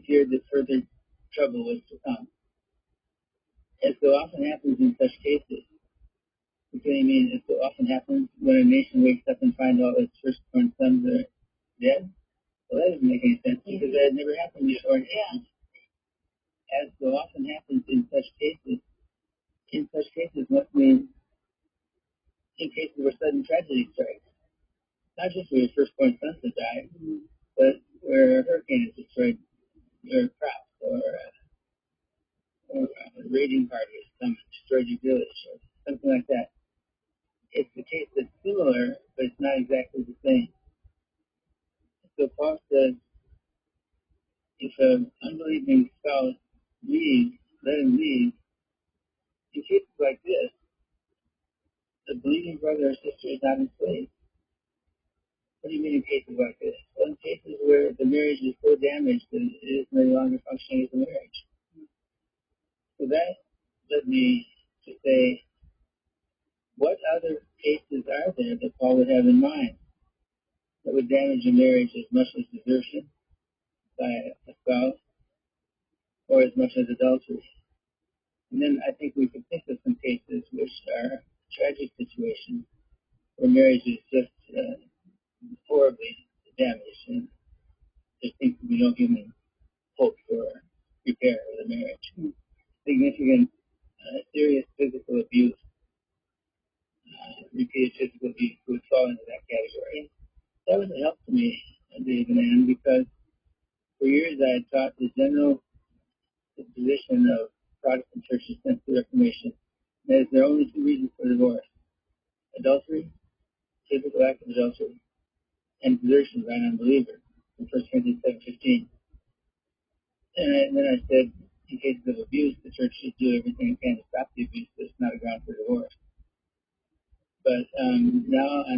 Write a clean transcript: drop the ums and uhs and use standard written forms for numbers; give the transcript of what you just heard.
feared that further trouble was to come. As so often happens in such cases, what do you mean? As so often happens when a nation wakes up and finds all its firstborn sons are dead? Well, that doesn't make any sense because that had never happened before. Yeah. As so often happens in such cases must mean in cases where sudden tragedy strikes. Not just where your firstborn sons have died, but where a hurricane has destroyed your crops, or a raiding party has come and destroyed your village, or something like that. It's the case that's similar, but it's not exactly the same. So Paul says, if an unbelieving spouse leaves, let him leave. In cases like this, the believing brother or sister is not enslaved. What do you mean in cases like this? Well, in cases where the marriage is so damaged that it is no longer functioning as a marriage. So that led me to say, what other cases are there that Paul would have in mind that would damage a marriage as much as desertion by a spouse or as much as adultery? And then I think we could think of some cases which are tragic situations where marriage is just horribly damaged and there seems to be no human hope for repair of the marriage. Significant, serious physical abuse, repeated physical abuse would fall into that category. That was a help to me, Dave and Ann, because for years I had taught the general position of Protestant churches since the Reformation. That is, there are only two reasons for divorce: adultery, physical act of adultery, and desertion by an unbeliever in 1 Corinthians 7:15. And then I said, in cases of abuse, the church should do everything it can to stop the abuse, but it's not a ground for divorce. But now